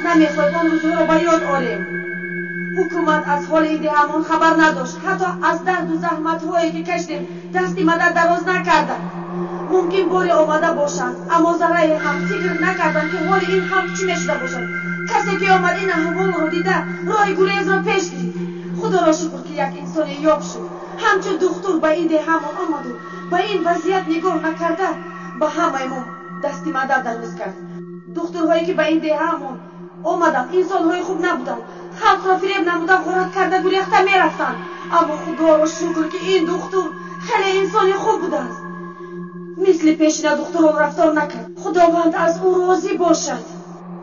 نمیخواید اون روزها رو با یاد آریم. حکومت از حال این دهمون خبر نداشت. حتی از درد و زحمت هایی که کشیدیم دستی مدد دراز نکردن. ممکن باری آمده باشند اما ذره هم فکر نکردن که حال این هم چی میشده باشد. کسی که آمد این احوال رو دیده راه گریز را پیش گرفت. خدا را شکر که یک انسان یاب شد. همچون دکتر به این دهمون آمد و با این وضعیت نگاه نکرده با همه دستی مدد دراز کرد. دکترهایی که به این دهمون آمدن انسان‌های خوب نبودن. خلق را فریب نمودن، غارت کرده گریخته میرفتن. اما خدا را شکر که این دکتر خیلی انسانی خوب بوده است. مثل پیشین دکتران رفتار نکرد. خداوند از او راضی باشد.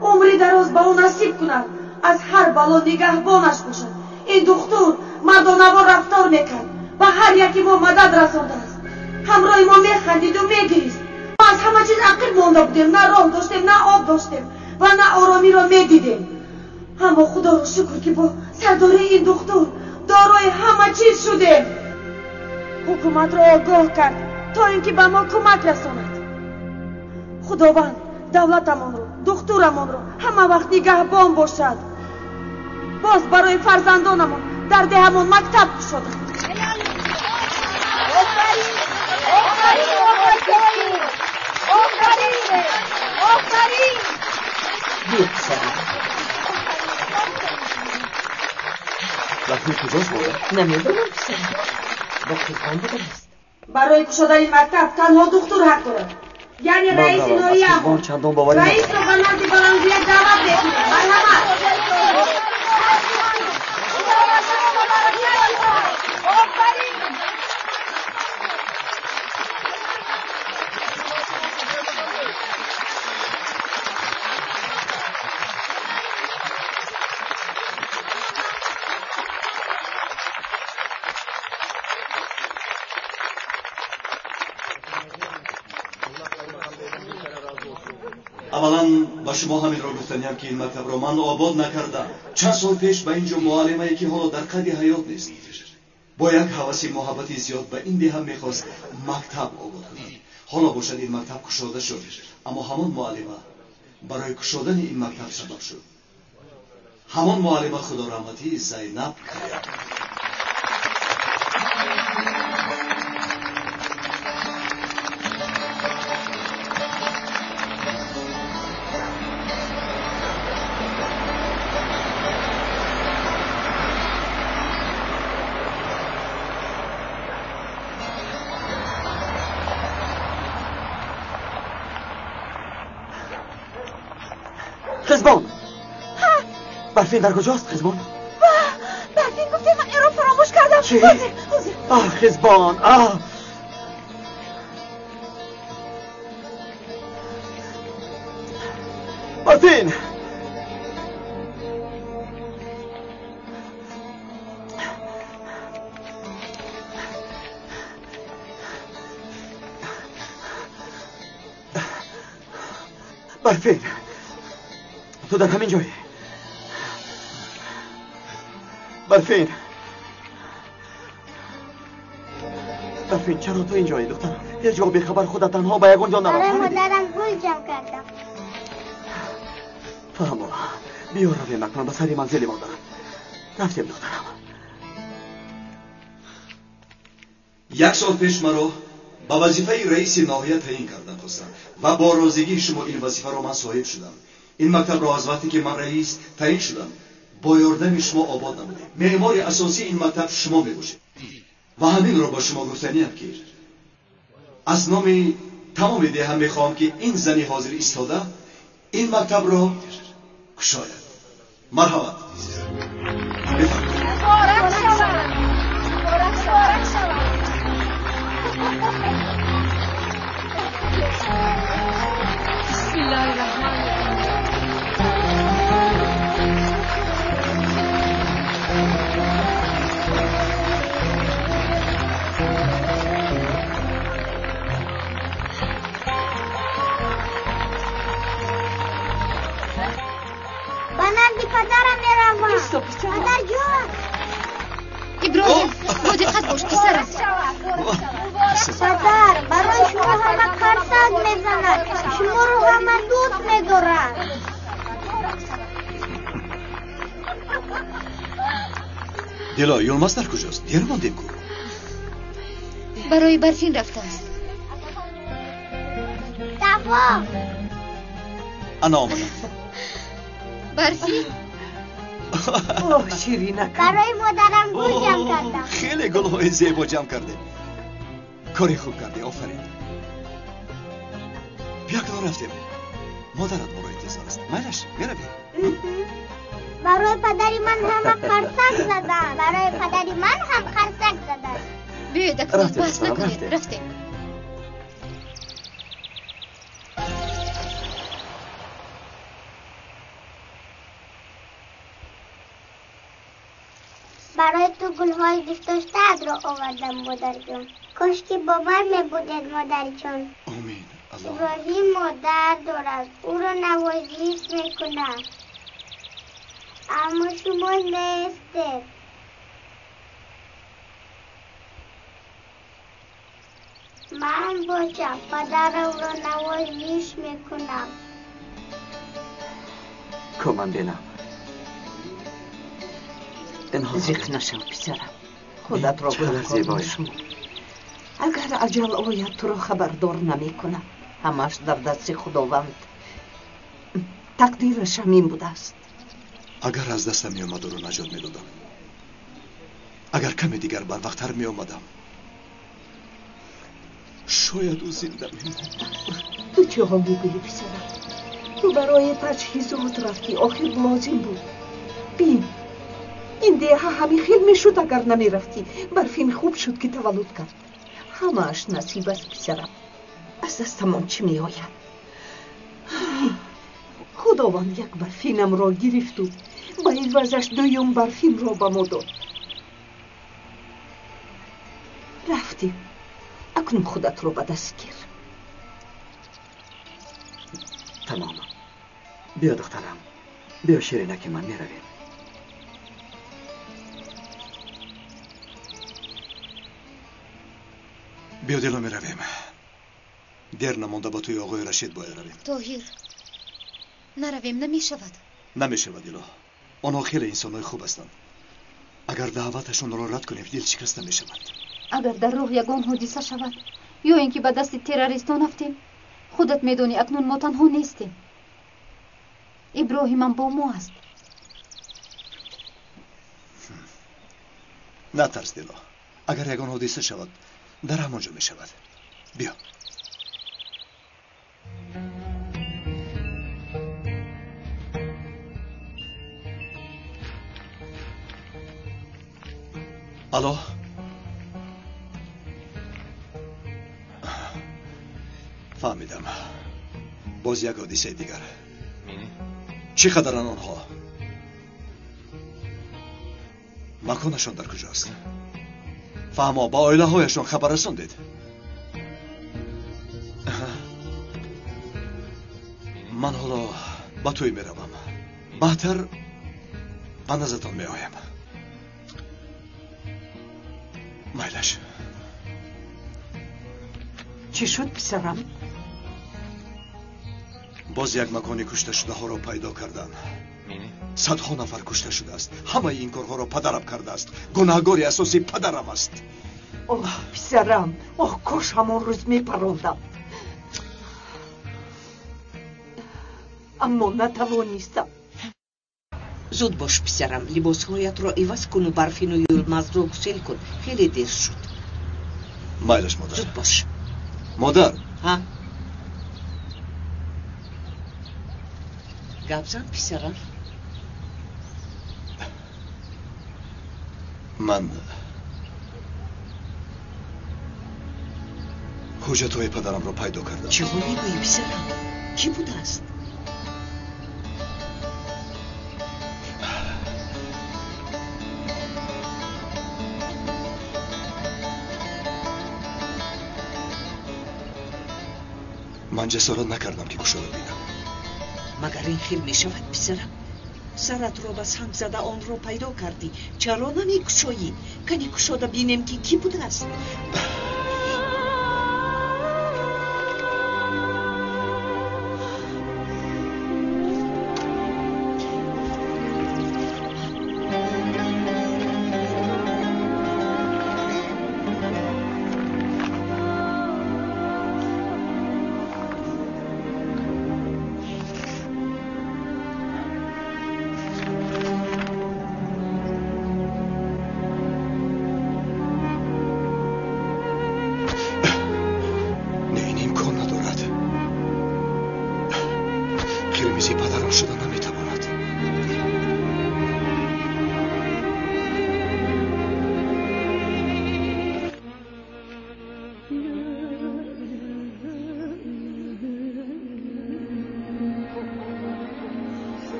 عمری دراز به او نصیب کند. از هر بلا نگهبانش باشد. این دکتر مردانوار رفتار میکرد. به هر یکی ما مدد رسانده است. همراه ما میخندید و میگریست. ما از همه چیز عقب مانده بودیم. نه راه داشتیم، نه آب داشتیم و نه آرامی را میدیدیم. اما خدا را شکر که با سرداری این دکتر دارای همه چیز شدیم. حکومت را آگاه کرد تا اینکه به ما کمک رساند. خداوند دولتمان رو، دکترمان رو همه وقت نگهبان باشد. باز برای فرزندانمان در دهمان مکتب شد. وقتی کجاست بوده؟ نمیدونم پسر. با خیزبان بوده است. برای کشادن این مکتب تنها دکتر حق دارد. یعنی رئیس نوعی هم رئیس رو به نزد بلندیت دعوت بکنید. مرحمت. اولا با شما همین را گفتنیم که این مکتب را من آباد نکردم. چند سال پیش به اینجا معلمایی که حالا در قید حیات نیست با یک هوس محبتی زیاد به این ده هم میخواست مکتب آباد کنند. حالا باشد این مکتب کشاده شد، اما همان معلمه برای کشادن این مکتب سبب شد. همان معلمه خدا رحمتی زینب. خزبان برفین در کجاست خزبان؟ برفین گفتیم من این رو فراموش کردم. چی؟ آه خزبان آه برفین برفین تو در همین جایی. برفین چرا تو اینجایی دخترم؟ یه جا بیخبر خودت تنها با یگان جان برای مادرم گل جمع کردم. فهمو بیا روی مکنم به سری منزلی ما دارم. رفتیم دخترم. یک سال پیش مرا با وظیفه رئیس ناحیه تعیین کردن خواستم و با رازیگی شما این وظیفه را من صاحب شدم. این مکتب را از وقتی که من رئیس تعیین شدم با یاردن شما آباد نموده. معمار اساسی این مکتب شما میباشید و همین را با شما گفتنیم که از نام تمام ده هم میخواهم که این زنی حاضر ایستاده این مکتب را کشاید. مرحبا. مبارک شود. مبارک شود. بسم الله الرحمن الرحیم. بنردی پدرم میروم. پدر جان. ابراهیم با دقت باش پسرم. پدر برای شما همه قرصد میزند. شما رو همه دوست میدارند. دیلا یولماس در کجاست؟ دیر ماندیم کو. برای برفین رفته است. صفا انا آمدم. برفین؟ اوه شیرینک. برای مادرم گل جمع کردم. خیلی گل‌های زیبا جمع کرده. کاری خوب کرده. آفرین. بیا کنار رفتیم. مادرت ما رو انتظار است. میلش برویم. برای پدری من هم خرسک زدن. برای پدری من هم خرسک زدن. بیاید اکنون رفتیم، بحث نکنید. رفتیم. رفتیم. برای تو گلهای دوست داشته‌ات رو آوردم مادر جان. کاش که باور می‌بودید مادر جان. آمین. الله. ابراهیم مادر دارد، او را نوازش میکند، اما شما نیستید. من باشم پدر او را نوازش میکنم. کمان بینم. اینها زیق نشو پسرم، خودت را چقدر گناهکار زیبایی. نشمر. اگر اجل آید تو را خبردار نمی کنم. همش در دست خداوند. تقدیرش همین بوده است. اگر از دستم می اومد رو نجات می دادم. اگر کمی دیگر بر وقتتر می اومدم شاید او زنده می ماند. تو چه ها میگویی پسرم؟ تو برای تجهیزات رفتی، آخر لازم بود. بین این دیه همین خیل میشد اگر نمی رفتی. برفین خوب شد که تولد کرد. همه‌اش نصیب است پسرم. از دستمان چی می آید؟ خداوند یک برفینم را گرفت و با این وزش دویم برفین را به ما داد. رفتیم. اکنون خودت را به دست گیر. تمام. بیا دخترم. بیا شیرینک من می رویم. بیا دیلا می رویم. دیر نمانده با توی آقای رشید باید رویم. طاهر نرویم نمی شود. نمی شود دیلا. آنها خیلی انسانهای خوب هستند. اگر دعوتشون را رد کنیم دل شکسته می شود. اگر در راه یگان حادثه شود یا اینکه به دست تروریستان افتیم، خودت میدونی اکنون ما تنها نیستیم. ابراهیم هم با ما است. نترس دیلا. اگر یگان حادثه شود در همانجا می شود. بیا. الو. فهمیدم. باز یک حادثه دیگر. چی قدرن آنها؟ مکانشان در کجاست؟ فهما با عائله هایشان خبر رساندید؟ من حالا با توی میروم. بهتر به نزدتان میآیم. میلش. چی شد پسرم؟ باز یک مکانی کشته شده ها را پیدا کردن. صدها نفر کشته شده است. همه این کارها را پدرم کرده است. گناهکاری اساسی پدرم است. اوه پسرم، اوه کاش همان روز میپروندم. اما نتوانستم. زود باش پسرم، لباسهایت را عوض کن و برفین و یلمز را غسل کن. خیلی دیر شد. میلش مادر. زود باش. مادر. ها؟ گپ زن پسرم. من حجتهای پدرم را پیدا کردم. چه ها میگویی پسرم؟ کی بوده است؟ من جسارت نکردم که گوشا را بینم. مگر این خیل می شود پسرم؟ سرت را بس هم زده آن را پیدا کردی. چرا نمی کشایی؟ کنی کشاده بینیم که کی بوده است؟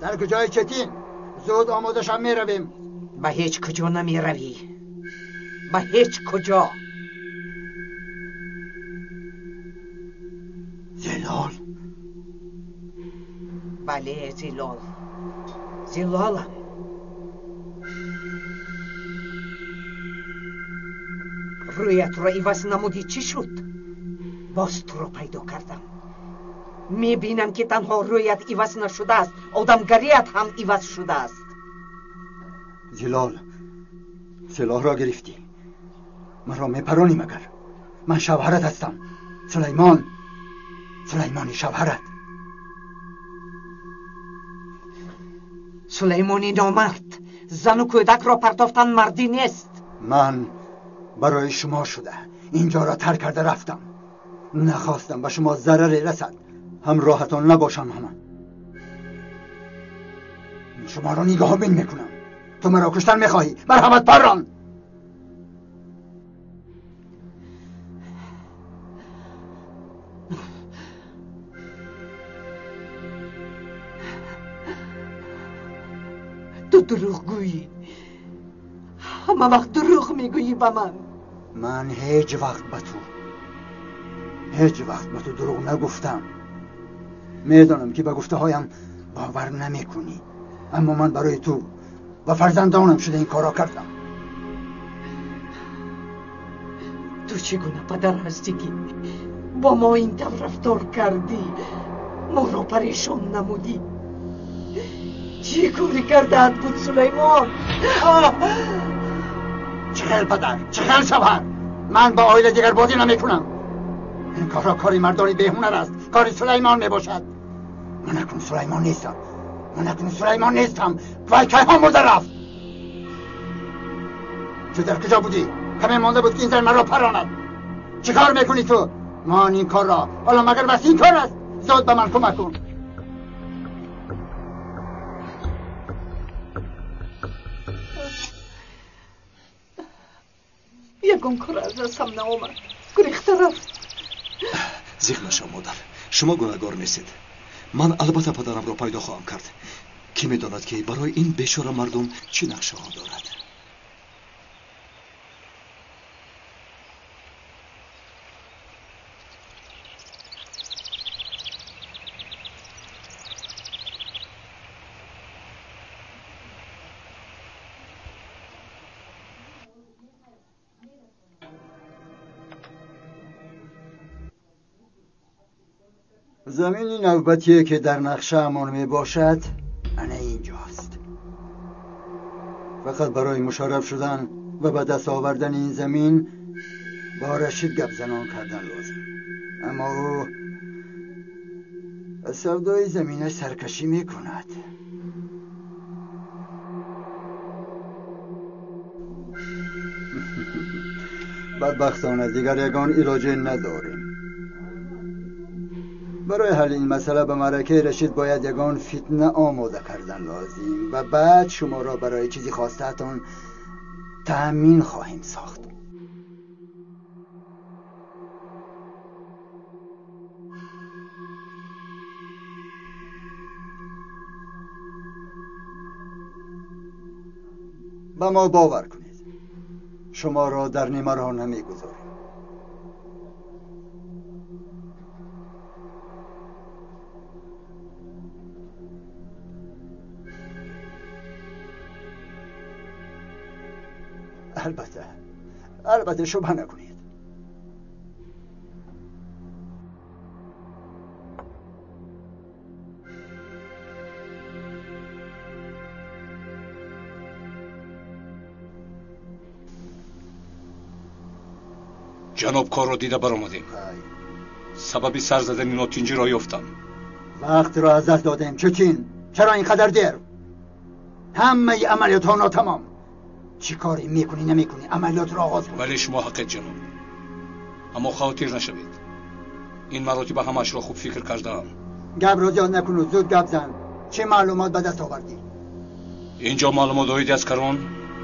در کجای چتین؟ زود آماده شم میرویم. به هیچ کجا نمیروی، به هیچ کجا. زلال؟ بله زلال، زلالم. رویت را عوض نمودی چی شد؟ باز تو را پیدا کردم. میبینم که تنها رویت عوض نشده است، آدمگریت هم عوض شده است. زلال، سلاح را گرفتی، من را میپرانی مگر؟ من شوهرت هستم، سلیمانی شوهرت. سلیمانی نامرد، زن و کودک را پرتافتن مردی نیست. من برای شما شده اینجا را ترک کرده رفتم، نخواستم به شما ضرری رسد، همراهتان نباشم. همه شما را نگاه بین میکنم. تو مرا کشتن میخواهی؟ مرحمت پران. تو دروغ گویی، همه وقت دروغ میگویی به من. من هیچ وقت به تو دروغ نگفتم. میدانم که به گفته هایم باور نمی کنی، اما من برای تو و فرزندانم شده این کارا کردم. تو چگونه پدر هستی که با ما این طور رفتار کردی؟ ما را پریشان نمودی. چی کاری کرده‌ات بود سلیمان؟ چه خیل پدر، چه خیل شوهر، من با آیل دیگر بازی نمی کنم. این کارا کاری مردانی بهونر است، کاری سلیمان می باشد. من اکنون سلیمان نیستم. وای که هم مرده رفت. تو در کجا بودی؟ کمی مانده بود که این زن من را پراند. چه کار میکنی تو؟ من این کار را، حالا مگر بس این کار است؟ زود به من کمک کن. یکون کار از دستم نآمد، گریخته رفت. زیخ نشو مادر، شما گناهگار نیستید. من البته پدرم را پیدا خواهم کرد. کی میداند که برای این بیچاره مردم چی نقشه ها دارد. زمینی نوبتیه که در نقشه امان می باشد انه اینجاست. فقط برای مشرف شدن و به دست آوردن این زمین با رشید گپ زنان کردن لازم. اما او از سودای زمینش سرکشی می کند. بدبختانه دیگر یگان علاجی نداریم. برای حل این مسئله به معرکه رشید باید یگان فتنه آماده کردن لازم و بعد شما را برای چیزی خواسته‌تان تأمین خواهیم ساخت. به ما باور کنید، شما را در نیمه راه نمیگذاریم. البته شبهه نکنید. جناب کار را دیده برآمدیم. سبب سر زدن نوتینجی را یافتم. وقت را از دست دادیم. چرا اینقدر دیر؟ همه عملیات ها ناتمام. چی کاری میکنی نمیکنی؟ عملیات را آغاز کن. ولی شما حقیقت جناب، اما خاطر نشوید. این مراتب همش را خوب فکر کردم. گپ را زیاد نکن و زود گپ زن. چه معلومات به دست آوردی؟ اینجا معلومات آید از کران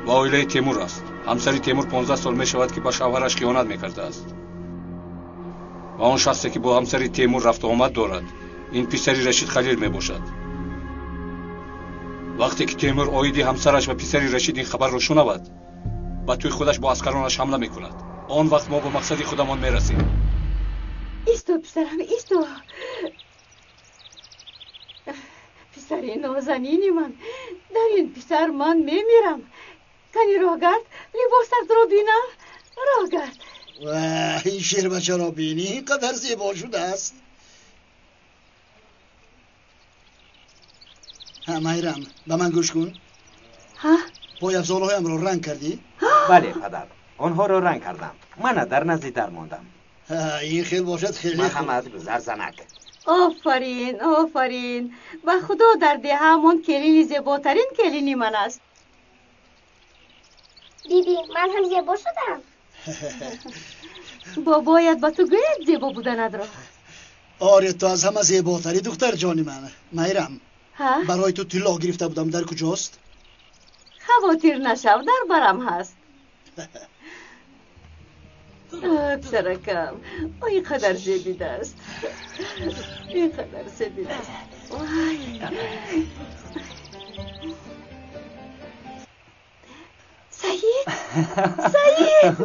و عائله تیمور است. همسری تیمور 15 سال می شود که با شوهرش خیانت میکرده است و آن شخصی که با همسری تیمور رفت و آمد دارد این پسری رشید خلیل می باشد. وقتی که تیمور اویدی همسرش و پسری رشید این خبر رو شنود و توی خودش با عسکرانش حمله میکند، آن وقت ما به مقصد خودمان میرسیم. ایستو پسرم، ایستو. پسر نازنینی من، در این پسر من میمیرم. کنی راه گرد، لباست رو بینم، راه گرد. این شیر بچه را بینی اینقدر زیبا شده است. میرم، به من گوش کن. ها؟ پای افزانهایم را رنگ کردی؟ بله پدر، آنها را رنگ کردم. من در نزدی در ماندم. این خیلی باشد خیلی مرحمت گذر زنک. آفرین آفرین. و خدا در ده همون کلینی زیباترین کلینی من است. دیدی من هم زیبا شدم. باید با تو گوید زیبا بودند را. آره تو از همه زیباتری دختر جانی من. میرم، ها؟ برای تو طلا گرفته بودم، در کجاست؟ خواطر نشو، در برم هست. پسرکم، اینقدر زیبیده است، اینقدر زیبیده است. سعید، سعید،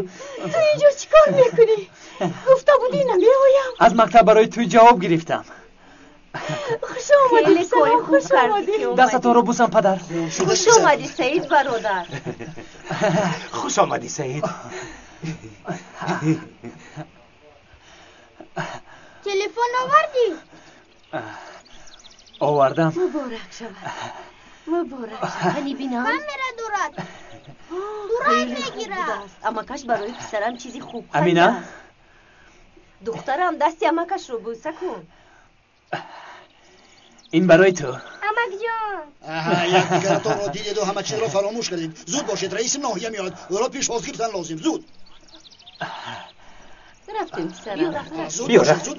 تو اینجا چیکار میکنی؟ گفته بودی نمیایم. از مکتب برای توی جواب گرفتم. خوش آمدی سعید، خوش آمدی. دستتون رو بوسم پدر. خوش آمدی سعید برادر. خوش آمدی سعید. تلفن آوردی؟ آوردم. مبارک شود، مبارک شود. هنی بینم من میره دورت میگیره. اما کش برای پسرم چیزی خوب امینه، دخترم دستی امکش رو بوسه کن. این برای تو. امک جان، یک دیگرتون را دیدید و همه چیز را فراموش کردید. زود باشید، رئیس ناحیه میاد. او را پیش باز گرفتن لازم. زود رفتیم پسرم. بیا رفتیم.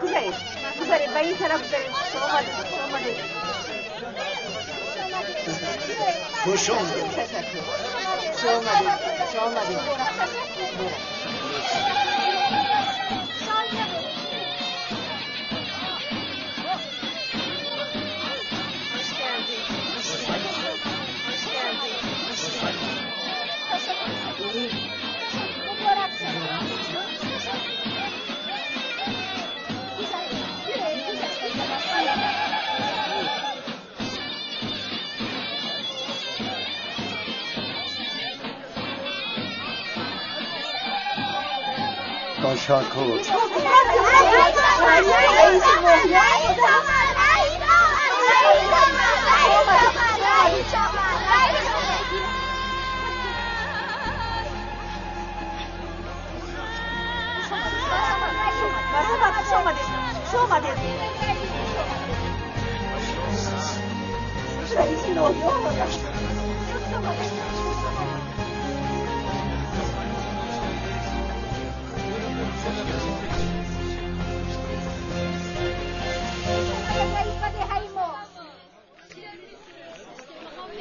بیاید گذارید به این طرف گذارید. خوش آمدید. تشکر.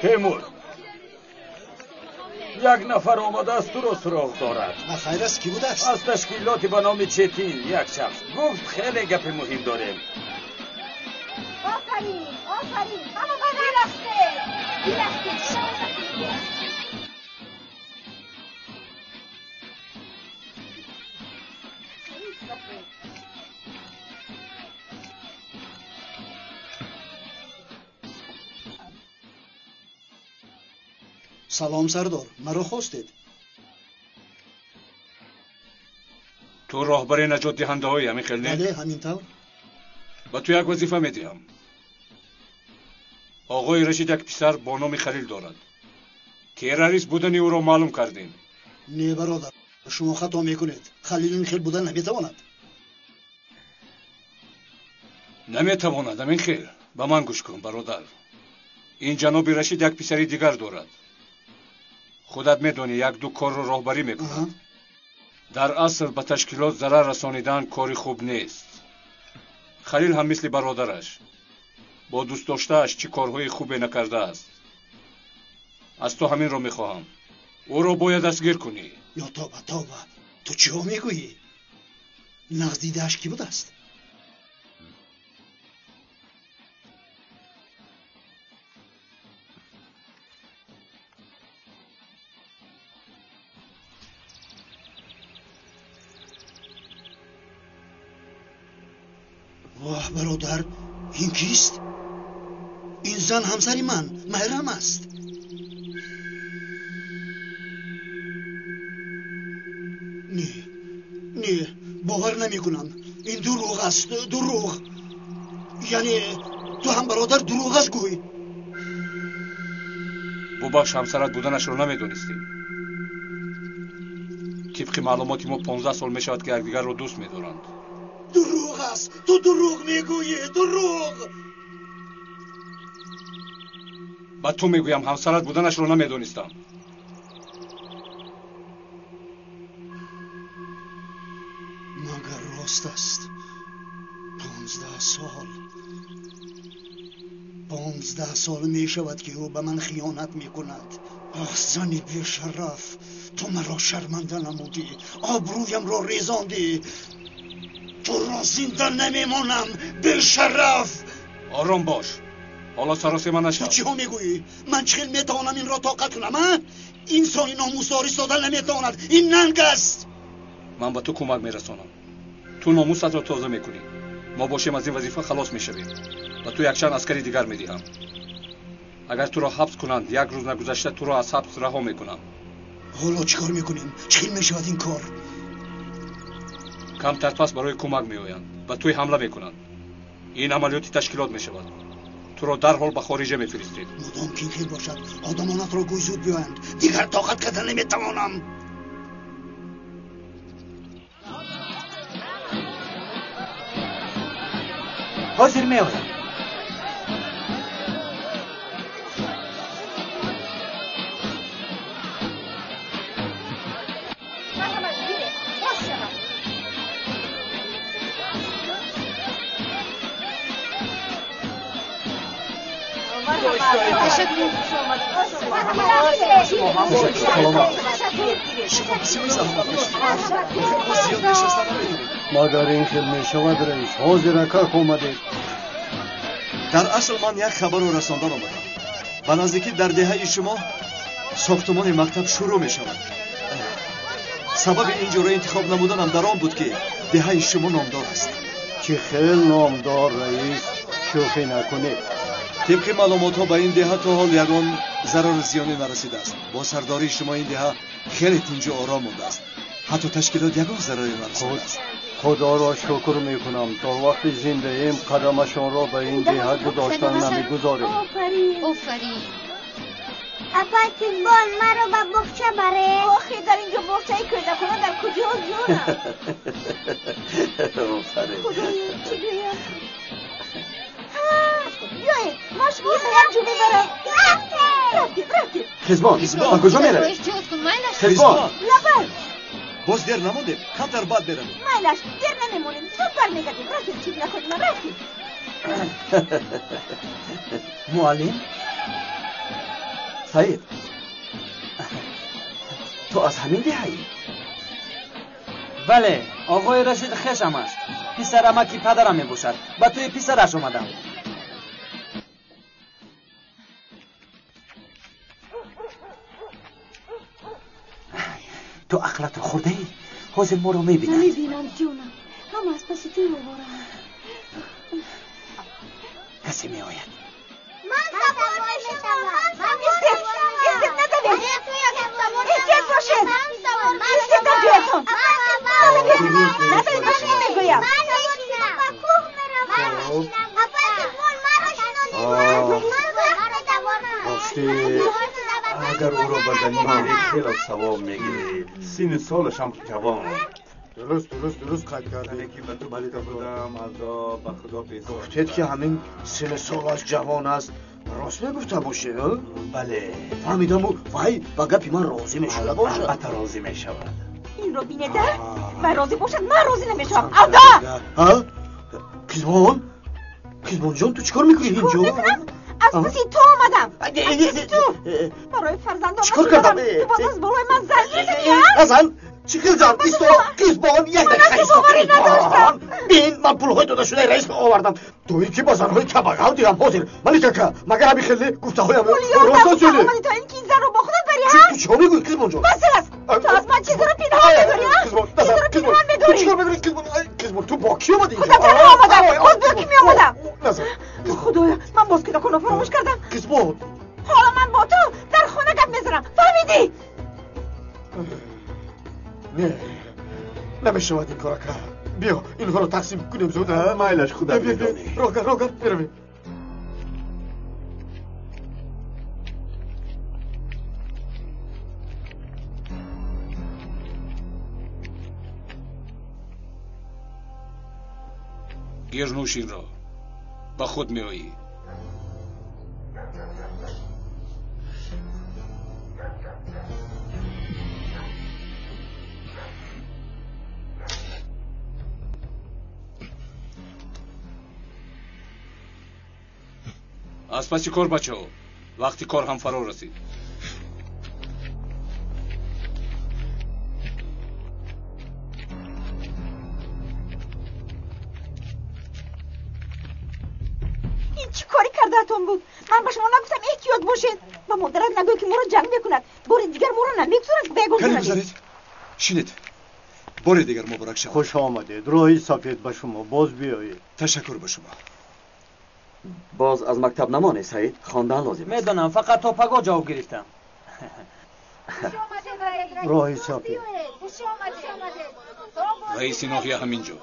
تیمور، یک نفر آمده است تو را سراغ دارد. خیر است، کی بوده است؟ از تشکیلاتی به نام چتین یک شخص گفت خیلی گپ مهم داریم. آفرین همه بغل رفته. سلام سردار، مرا خواستید؟ تو راهبر نجات دهنده های همین خیلی؟ بله همینطور. با تو یک وظیفه میدیم. آقای رشید یک پسر با نام خلیل دارد. تروریست بودنی او را معلوم کردیم. نه برادر، شما خطا میکنید. خلیل این خیل بودن نمیتواند. نمیتوانم. این خیر با من گوش کن برادر. این جناب رشید یک پسری دیگر دارد. خودت میدونی یک دو کار رو راهبری میکند. در اصل به تشکیلات ضرر رسانیدن کاری خوب نیست. خلیل هم مثل برادرش با دوست داشتهش چی کارهای خوبی نکرده است. از تو همین رو میخواهم. او رو باید دستگیر کنی. یا توبه تو چی ها میگویی؟ نغز دیدهش کی بود است؟ واه برادر، این کیست؟ این زن همسری من محرم است. نه باور نمی کنم. این دروغ است. دروغ. یعنی تو هم برادر دروغش گوی. باباش همسرت بودنش رو نمیدونستیم. طبق معلوماتی ما 15 سال میشود که یکدیگر رو دوست میدارند. دروغ است. تو دروغ میگویی. دروغ. با تو میگویم همسرت بودنش رو نمیدونستم. مگر راست است؟ 15 سال می شود که او به من خیانت می کند. آه زنی بی شرف، تو مرا شرمنده نمودی، آبرویم را ریزاندی. تو را زنده نمیمانم بی شرف. آرام باش. حالا سراسی من نشد. تو چی ها میگویی؟ من چخیل میتوانم این را طاقت کنم؟ ها؟ انسانی ناموسداری سادن نمیتواند. این ننگ است. من به تو کمک میرسانم. تو ناموست را تازه میکنی. ما باشیم از این وظیفه خلاص میشویم و تو یک چند عسکری دیگر میدیم. اگر تو را حبس کنند یک روز نگذشته تو را از حبس رها میکنم. حالا چیکار میکنیم؟ چخیل میشود این کار؟ کم ترپس برای کمک میآیند و توی حمله میکنند. این عملیاتی تشکیلات میشود. تو را در حال به خارجه میفرستید. مدام که خیر باشد آدمانت را گوی زود بیایند. دیگر طاقت کردن نمیتوانم. حاضر میآیم. مادر این خیل می شود رئیس حاضر که اومده. در اصل من یک خبر رو رساندن آمدم. به نزدیکی در دهه شما ساختمان مکتب شروع می شود. سبب اینجوری انتخاب نمودنم در آن بود که دهه شما نامدار است. چی خیل نامدار رئیس، شوخی نکنید. طبق معلومات ها به این دهه تا حال یگان ضرر زیانی نرسیده است. با سرداری شما این دهه خیلی تنج آرام مونده است. حتی تشکیلات یگان ضرری نرسیده است. خدا را شکر میکنم تا وقتی زنده ایم قدمشان را به این دهه گذاشتن نمیگذاریم. آفرین. اپا تیمبال مرا به بخچه بره. آخی در اینجا بخچه کرده کنه در کجا جونم. آفرین. خدایی چی بیم؟ بیایی مشغول هم جو میبرم. رفتیم. خزبان کجا میره؟ خزبان لبر باز دیر نمونده. کمتر بعد برم. مایلش دیر نمیمونیم. زود برمیگردیم. رفتیم چیز نکنیم. رفتیم. معلم سعید، تو از همین دهه‌ای؟ بله، آقای رشید خشم است. پسرم که پدرم میباشد. با توی پسرش اومدم. تو عقلت خورده ای؟ حاضر ما رو میبینم. نمیبینم جونم. هم از پسی توی ببارم. کسی میآید. من سوار میشم. استید نداریم. استید باشید. استید نداریم. نداریم باشید میگویم. من نشینم. با کوه میرم. اپا تیمبال مرا شنونده. راستی اگر او را بدنی میری خیلی ثواب میگیری. سین سالش هم جوان. درست قد کردی که به تو بلیده بودم الدا به خدا پیدا گفتید که همین سن سال از جوان است راست میگفته باشه بله فهمیدم وای با گپی من راضی میشود باشه البته راضی میشود این رو بینده و راضی باشد من راضی نمیشم الدا ها کیزمان جان تو چیکار میکنی اینجا از پسی تو آمدم از پسی تو برای فرزندانم چیکار کردم تو باز از بالای من زنگ میزنی نزن چی کردم ایستو کیزمان یک دقیقه ایستو کیزمان بین من پولهای داده شده رئیس آوردم تویی که با زنهای کبقل دیرم حاضر ملیکا که مگر همین خیلی گفته هایم راست شده آمدی تا این کیزه رو با خودت بری هم تو چیکار میکنی کیزمان جان بس است تو از من چیزی رو پنهان میداری چیزی رو پنهان میداری چیکار میکنی کیزمان تو با کی آمدی خودم تنها آمدم خود با کی می آمدم نزن خدایا من باز که نکنم فراموش کردم کیزمان حالا من با تو در خونه گپ میزنم فهمیدی نه نمیشود این کار کرد بیا اینها رو تقسیم کنیم زود مایلش خدا میدونی راگر برویم گیر نوشین را با خود می آیی از پس کار بچه ها وقتی کار هم فرا رسید این چی کاری کردهتون بود من به شما نگفتم احتیاط باشید و مادرت نگوی که ما رو جنگ بکند بار دیگر ما رو نمیگذارد بگو کلی بذارید شینید بار دیگر مبارک شد خوش آمدید راهی سفید به شما باز بیایید تشکر به شما باز از مکتب نمانه سعید خواندن لازم است میدونم فقط تا پگاه جواب گرفتم راهی سفید رئیس ناحیه همینجا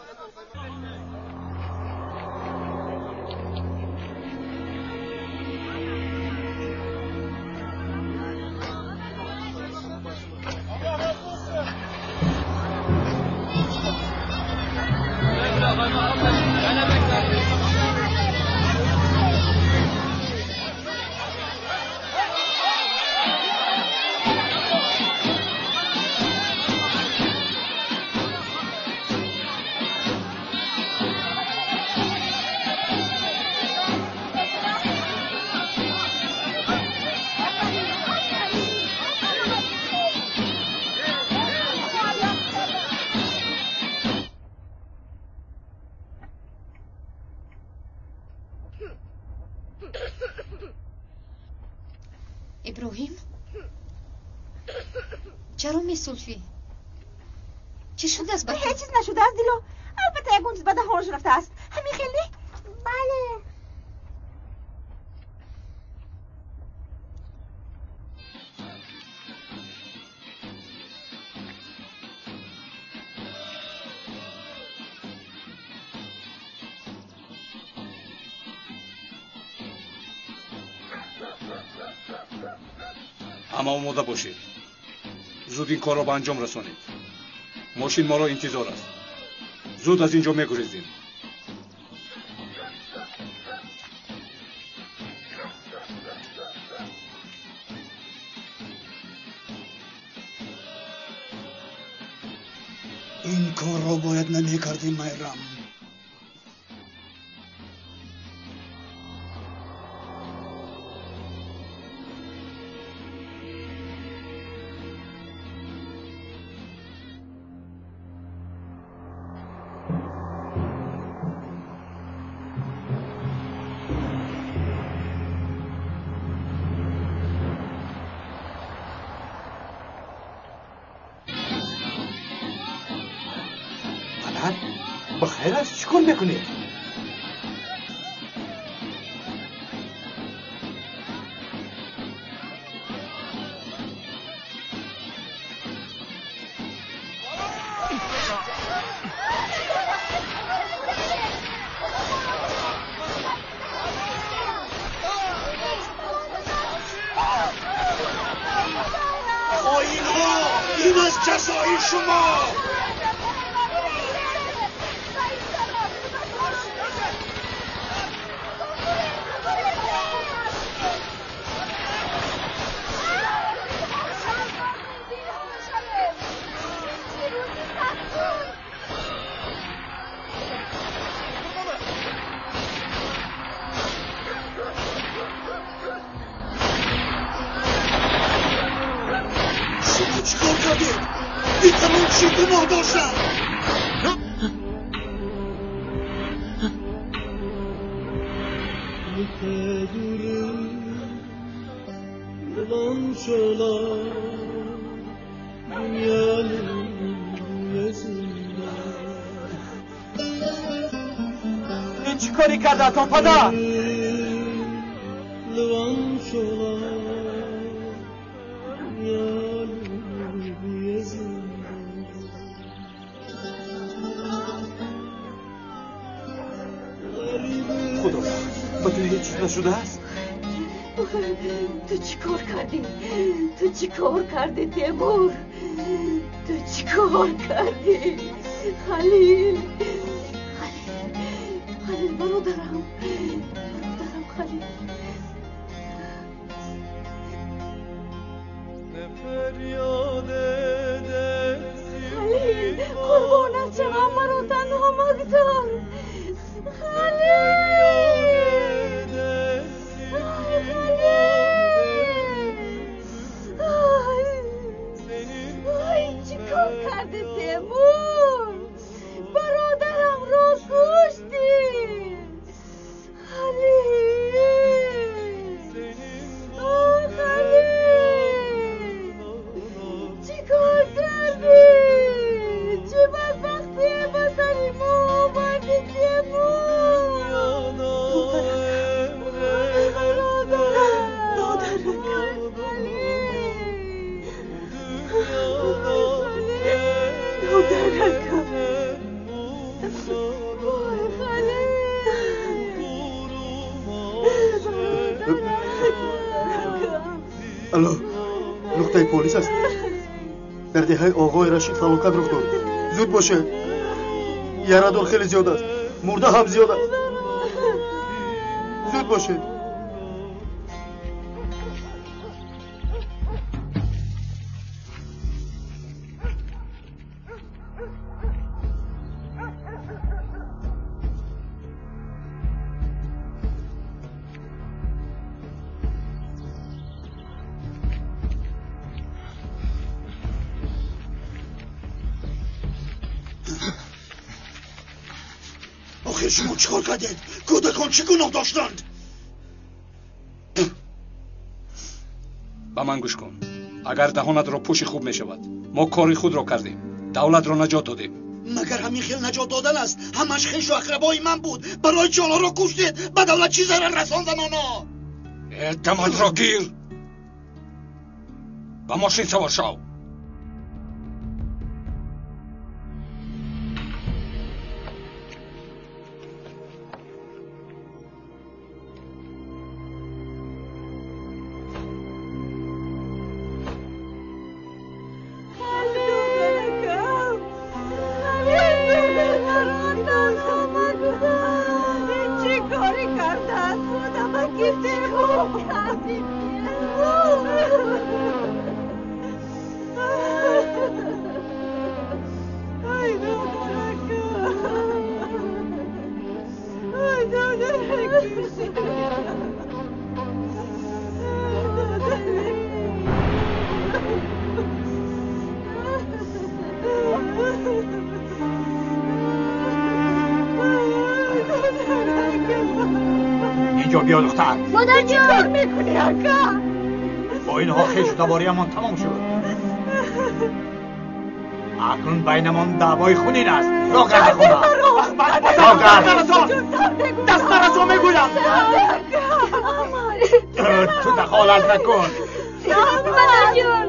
ابراهیم چرا میسولفی؟ چی شده است بطه؟ هیچ چیز نشده است دیلو البته یک اون چیز به دهانش رفته است همین خیلی؟ بله اما آماده باشید زود این کار را به انجام رسانید ماشین ما را انتظار است زود از اینجا میگریزیم این کار را باید نمی کردیم میرم بخیر است چیکار میکنی؟ خائن‌ها این از جزای شما چیکار کردی؟ این تمام چی گناه داشتن؟ این چی کاری کرده تو پدر؟ خدا با تو هیچ چیز نشده است؟ تو چی کار کردی؟ تو چی کار کردی تیمور؟ تو چی کار کردی؟ خلیل برادرم خلیل خلیل قربانت شوم مرا تنها مگذار چی کار کرده تیمور؟ برادرم را کشتی خلیل چی کار کردی؟ چه بدبختی به سر ما آوردی تیمور؟ الو نقطه پلیس است. در دهه آقای رشید فلاکت رخ داد. زود باشه. یارادور خیلی زیاد است. مرده هم زیاد است. زود باشه. آخر شما چیکار کردید؟ کودکان چه گناه داشتند؟ با من گوش کن. اگر دهانت را پوشی خوب می شود. ما کاری خود را کردیم. دولت را نجات دادیم. مگر همین خیل نجات دادن است؟ همش خیش و اقربای من بود. برای چی آنها را کشتید؟ به دولت چی ضرر رساندن آنها؟ اعتماد را گیر. با ماشین سوار شو. اینجا بیا دختر. مادر جان کار میکنی آقا؟ با اینها خیش دوباریمان تمام شد. اکنون بینمان دعوای خونین است. را کرده خونه. را کرد. دست نرسو میگویم. تو دخالت نکن. مادر جان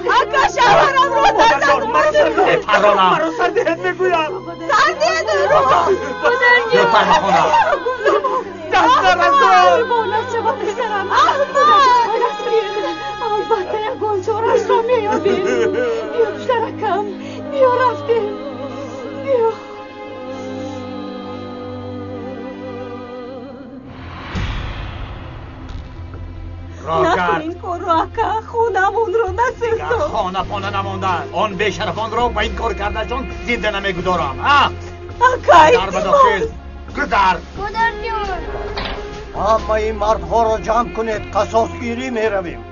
آقا شوهرم رو دست مرا سردهت پرانم. مرا سردهت میگویم. سردهت رو مادر جان پر خونه. دست نرسو. بانت شما پسرم. البته یک گنچارش را میابیم. بیا پسرکم. بیا رفتیم. بیا. نکنین کار رو آقا خونمون رو نسیز کن. خانه پانه نماندن. آن بیشرفان رو با این کار کردنشون زنده نمیگذارم. آقای در بداخل گذر. مادر جان همه این مردها را جمع کنید. قصاص گیری می رویم.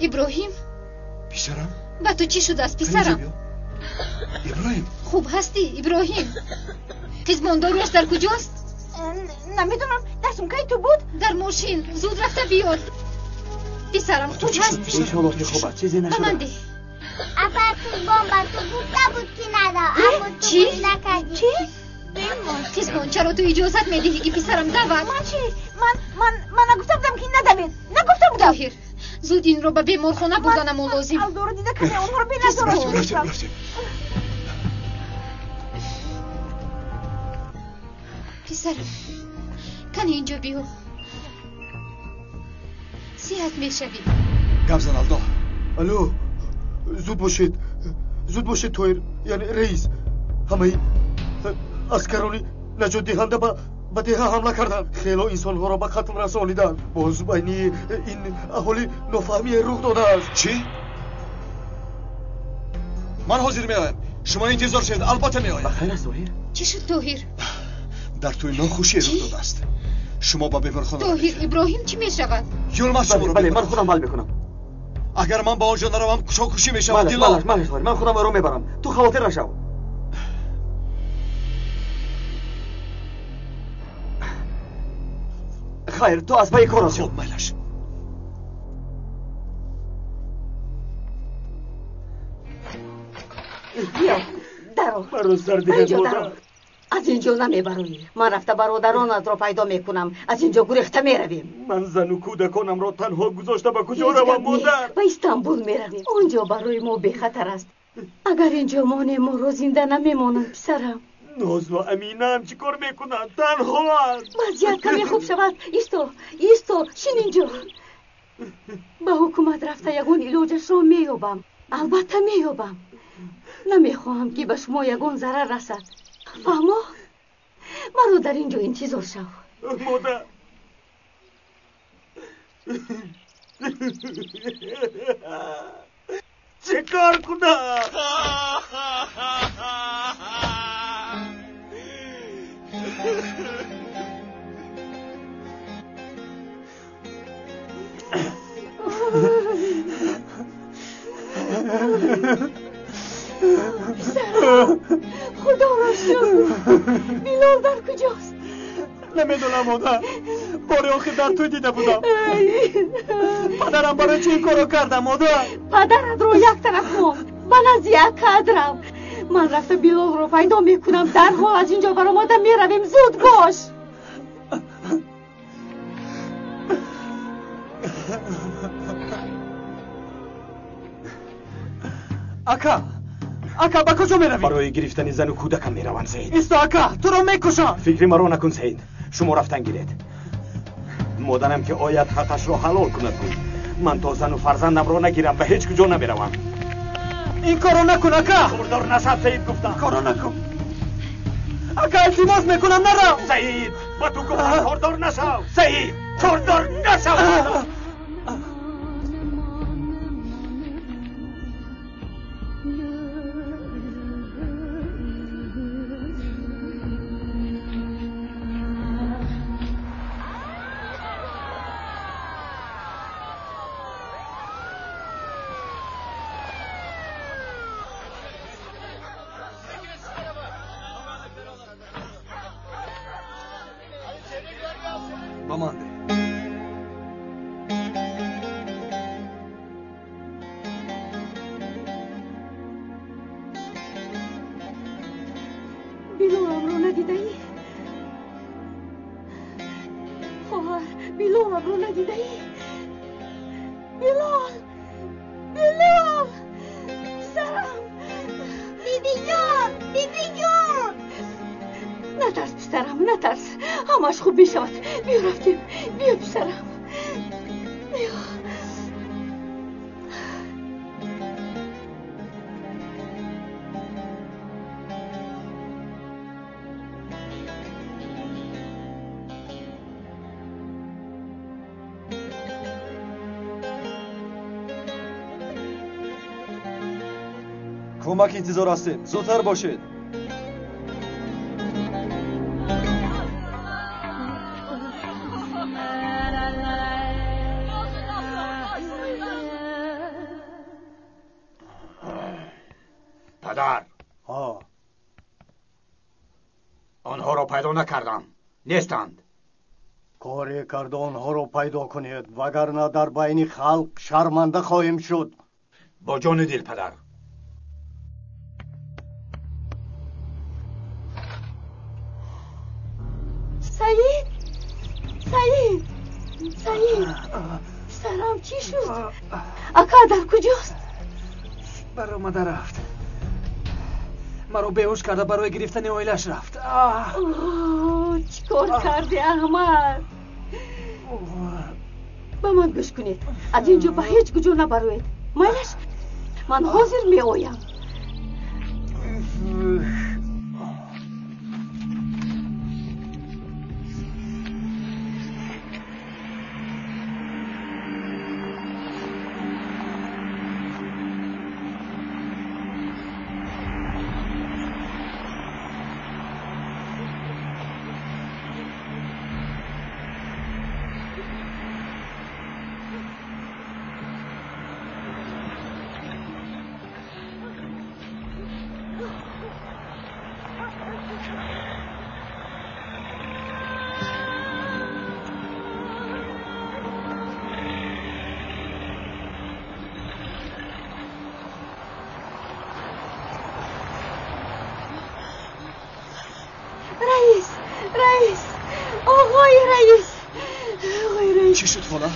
ابراهیم پسرم با تو چی شده است پسرم؟ ابراهیم خوب هستی ابراهیم؟ قزمانداریش در کجاست؟ نمیدونم در سمکه تو بود؟ در ماشین زود رفته بیار پسرم خوب هست؟ انشالله که خوب است چیزی نشده بمنده اپرتون بمبا تو گفته بود که ندا اما تو چی؟ گوش نکردی چی؟ قزمان چرا تو اجازت میدهی که پسرم دعوت؟ من چی؟ من نگفته بودم که ندوید نگفته بودم طاهر زود این رو به بیمارخانه بردنم لازم الدورو دیده کنه اونها رو بینظارم پسرم کن اینجا بیو صحت میشوی گفزن الدا الو زود باشید تویر یعنی رئیس همه اسکرانی نجات دهنده به ده حمله کردند خیلی انسان ها را به قتل رسانیدند باز بین این اهالی نفهمی رخ داده است چی؟ من حاضر میایم شما انتظار شد البته میایم بخیر است طاهر چی شد طاهر؟ در توی ناخوشی رخ داده است شما با بیمارخانه طاهر ابراهیم چی میشود؟ یولماز شما را بله من خودم حل میکنم اگر من با آنجا نروم کشاکشی میشم من خودم رو میبرم تو خاطر نشو خیر تو از پای کار خوب میلش بیا درو مرا سردی اینجا درو از اینجا نمیبروی من رفته برادرانت را پیدا میکنم از اینجا گریخته میرویم من زن و کودکانم را تنها گذاشته به کجا روم مادر به استانبول میرویم اونجا برای ما بخطر است اگر اینجا مانیم ما را زنده نمیمانند پسرم ناز و امینم چی کار میکنند تنها است وضعیت کمی خوب شود ایستو شین اینجا به حکومت رفته یگون علاجش را مییابم البته مییابم نمیخواهم که به شما یگون ضرر رسد فهما مرا در اینجا انتظار شو مادر چه کار کنم خدا را شکر بیلال در کجاست؟ نمیدونم مادر بار آخر در توی دیده بودم پدرم برای چی این کارو کردم مادر پدرت رو یک طرف کن من از یک قدرم من رفته بیلال رو پیدا میکنم در حال از اینجا برآمده میرویم زود باش اکا با کجا میروی؟ برای گرفتن زن و کودکم میروم سعید ایستا اکا تو رو میکشم فکری مرا نکن سعید شما رفتن گیرید مادرم که آید خطش را حلال کند بود من تا زن و فرزندم را نگیرم به هیچ کجا نمیروم این کارو نکن اکا خوردار نشد سعید گفتم کارو نکن اکا التماس میکنم نرو سعید با تو گفتم خوردار نشو سعید خوردار نشو بیا پسرم بیا کمک انتظار هستیم زودتر باشید پدر. آنها را پیدا نکردم. نیستند. کاری کرده آنها را پیدا کنید وگرنه در بین خلق شرمنده خواهیم شد. با جان دل پدر. سعید سرم چی شد؟ اکا در کجاست؟ برآمده رفت. مرا بیهوش کرده برای گرفتن اویلش رفت. چیکار کردی احمد؟ با من گوش کنید. از اینجا به هیچ کجا نبروید. میلش من حاضر می آیم. چی شد خاله؟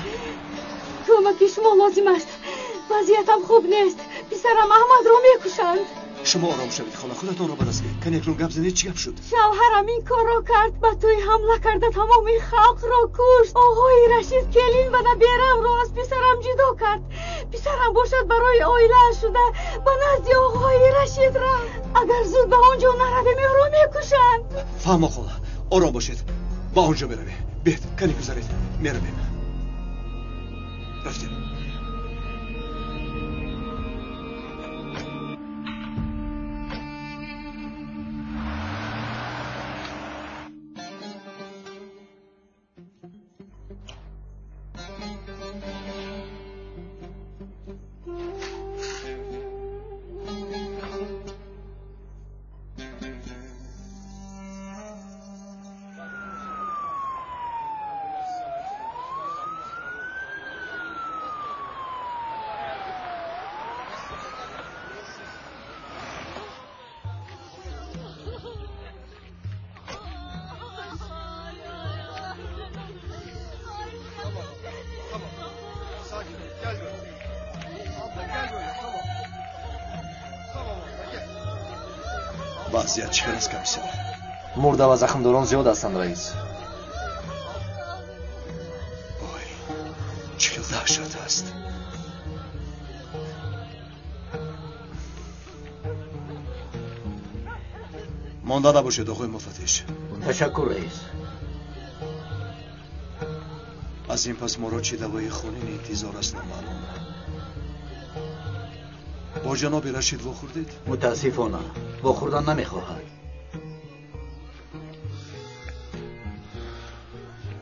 کمک شما لازم است. وضعیتم خوب نیست. پسرم احمد را میکشند. شما آرام شوید خاله. خودتان را بدست گیر. کنی اکنون گپ زنید چی گپ شد؟ شوهرم این کار را کرد. به توی حمله کرده تمام خلق را کشت. آقای رشید کلین و نبیرم را از پسرم جدا کرد. پسرم باشد برای آیله شده به نزد آقای رشید رفت. اگر زود به آنجا نرویم او را میکشند. فهم خاله. آرام باشید. با آنجا برویم. بهت کنی گذارید. میرویم. رفتیم. وضعیت چطور است کمیسر؟ مرده و زخمداران زیاد هستند رئیس. وای چه دهشت است. مانده نباشید آقای مفتش. تشکر رئیس. از این پس ما را چه دوای خونین انتظار است نمعلوم. با جناب رشید واخوردید؟ متاسفانه واخوردن نمیخواهد.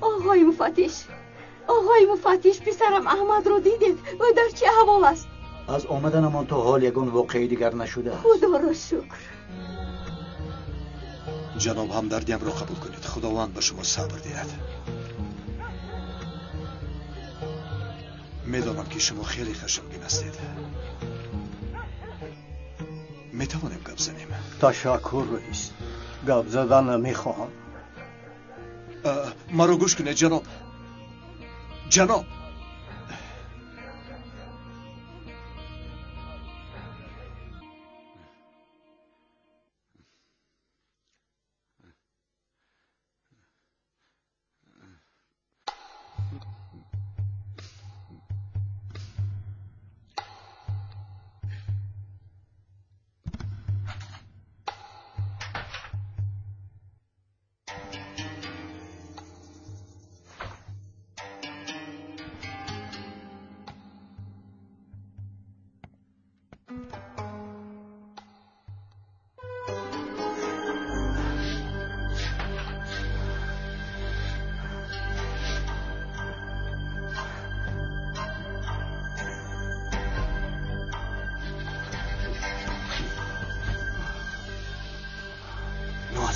آقای مفتش پسرم احمد رو دیدید و در چه احوال است؟ از آمدنمان تا حال یگان واقعی دیگر نشده است. خدا را شکر. جناب همدردیم را قبول کنید. خداوند به شما صبر دهد. میدانم که شما خیلی خشمگین هستید. میتوانیم گپ زنیم؟ تشکر رئیس. گپ زدن نمیخواهم. مرا گوش کنید جناب.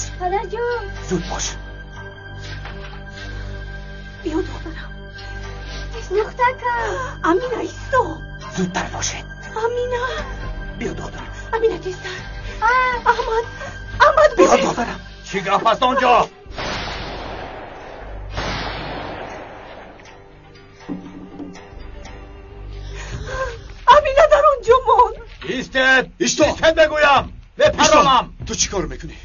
است. پدر جون زود باش. بیا دخترم. دخترکم. امینا ایستو. زودتر باشید. امینا. بیا دخترم. امینا ایستر. احمد بیا دخترم. چی گپ است آنجا؟ امینا در اونجا مون. ایستد. ایستو. ایستد بگویم. بپرانم. تو چی کار میکنی؟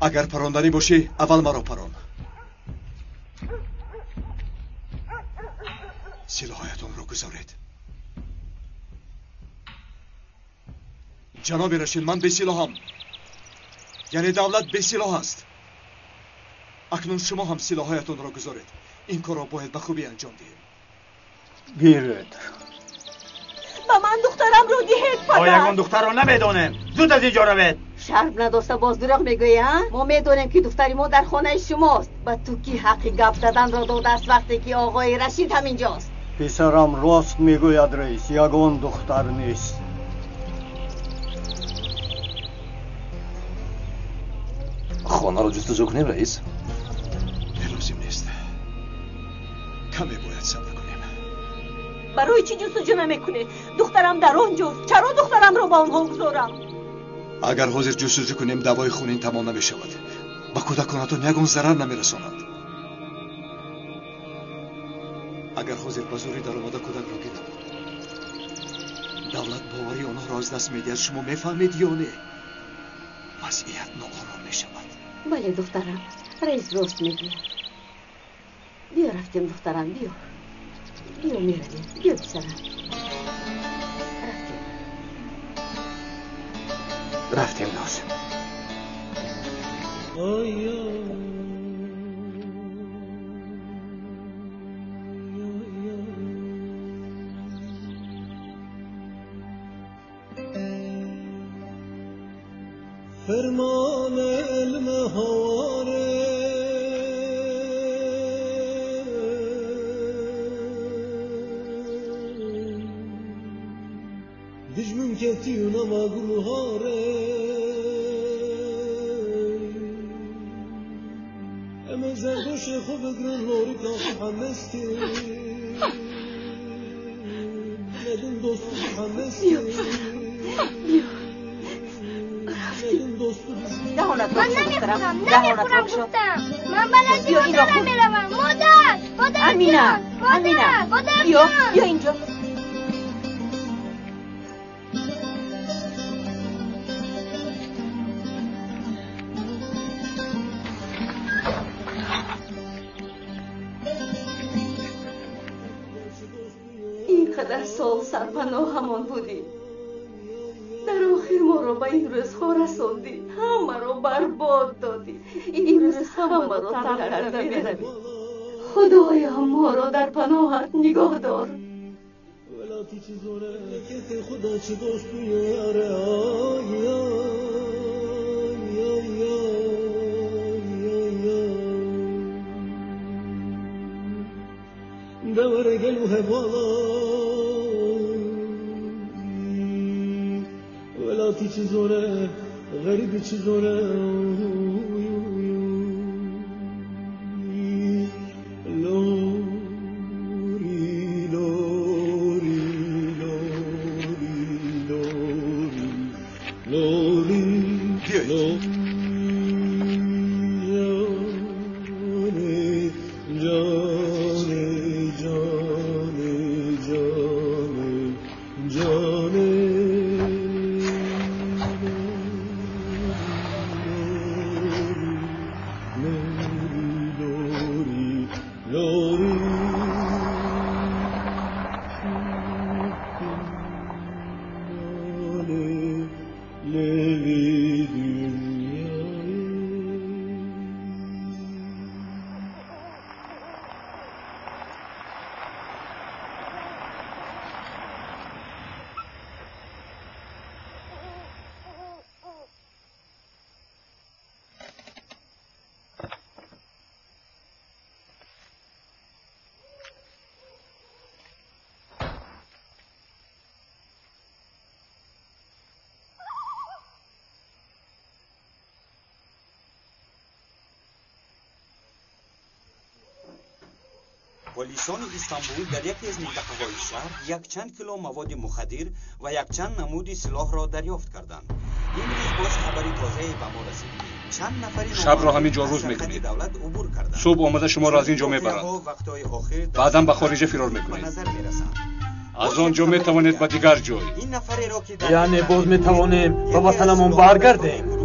اگر پراندنی باشی اول مرا پران. سلاحایتان را گذارید. جناب رشید، من به سلاحم، یعنی دولت به سلاح است. اکنون شما هم سلاحایتان را گذارید. این کار را باید به خوبی انجام دهید. گیرد. با من دخترم رو دهید پدر. آیا اون دختر رو نمیدونم. زود از اینجا روید. شرم نداشته باز دروغ میگویی ها؟ ما میدونیم که دختری ما در خانه شماست. با تو کی حقی گپ زدن را داده است وقتی که آقای رشید همینجاست؟ پسرم راست میگوید رئیس، یگان دختر نیست. خانه رو جستجو کنیم رئیس؟ لازم نیست. کمی باید صبر کنیم. برای چی جستجو نمیکنید؟ دخترم در آنجاست. چرا دخترم رو با اونها گذارم؟ اگر حاضر جستجو کنیم دوای خونین تمام نمی شود. با کودکانتون یگان ضرر نمی رساند. اگر حاضر بزوری در آمده کودک را گیرد، دولت باوری آنها را از دست میدهد. شما میفهمید یا نه؟ وضعیت ناآرام می شود. بله دخترم، رئیس راست میگه. بیا رفتیم دخترم، بیا میرویم. بیا پسرم رفتیم ناز. فرمان علم هواره دجمن كتيونا ما قلوهاره اما زردوش خوب اقرن نوري كافي حمستي ندن دوستو حمستي دهانت من نمیخونم گفتم. من بلدی مادرم میروم. مادر امینا بیا اینجا. اینقدر سال سرپناه همان بودی. در آخر ما رو به این روزها رساندی. همه رو برباد دادی. این روز همه رو ترک کرده میروی. خدایا ما رو در پناهت نگاه دار. ولاتی چی زوره که خدا چی دوستو یاره دوره گلو هوالا ولاتی چی زوره غریبی چی زوره پلیسان استانبول در یکی از منطقه‌های شهر یک چند کیلو مواد مخدر و یک چند نمود سلاح را دریافت کردند. امروز باز خبری تازه به ما رسید. چند نفری شب را همینجا روز میکنید. صبح آمده شما را از اینجا میبرند. بعدا به خارج فرار میکنید. از آنجا میتوانید به دیگر جای. یعنی باز میتوانیم به وطنمون برگردیم.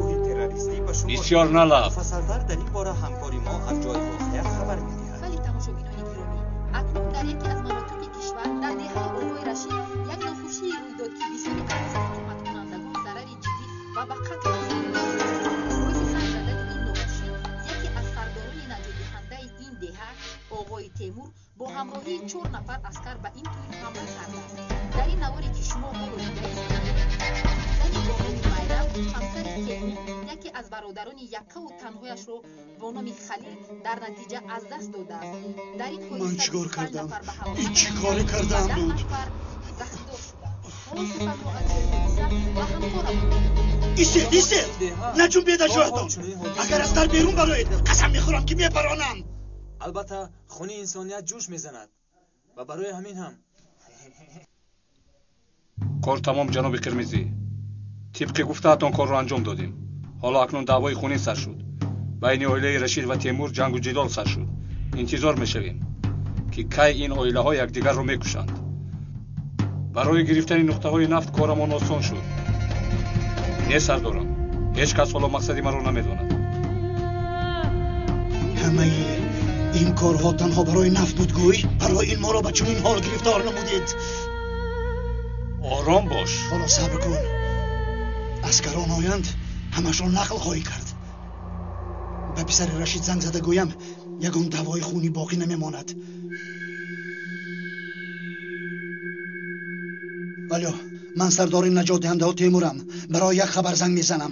بسیار نلف. مفصل‌تر در این باره همکاری ما از جای واقعیت خبر میدهد. ولی تماشاگران گرامی، اکنون در یکی از مناطق کشور در دهه آقای رشید یک ناخوشی روی داد که بسیاری از تهمت کنندگان ضرر جدی و به قتل روی زنگ زدن این ناخوشی یکی از سرداران نجات دهنده این دهه آقای تیمور با همراهی 4 نفر عسکر به این توی حمله کردند. در این نواری که شما ما رو دیدید، زنی باقی میرم همسر تیمور یکی از برادران یکه و تنهایش رو با نام خلیل در نتیجه از دست داده است. در این حادثه من چیکار کردم؟ این چی کاری کردم بود؟ ایسته نجوم بیده جوهدان. اگر از در بیرون برایید قسم میخورم که میپرانم. البته خون انسانیت جوش میزند و برای همین هم کار تمام جناب قرمزی. طبق گفته‌تان کار را انجام دادیم. حالا اکنون دعوای خونین سر شد. بین اویله رشید و تیمور جنگ و جدال سر شد. انتظار میشویم که کی این اویله ها یکدیگر را میکشند. برای گرفتن نقطه های نفت کارمان آسان شد. نه سردارم، هیچ کس حالا مقصدی مرا نمیداند. همه این کارها تنها برای نفت بود گوی؟ برای این ما را به چنین حال گرفتار نمودید؟ آرام باش. حالا صبر کن. عسکران آیند همش را نقل خواهی کرد. به پسر رشید زنگ زده گویم یگان دوای خونی باقی نمیماند. ولی من سردار نجات دهنده ها تیمورم. برای یک خبر زنگ میزنم.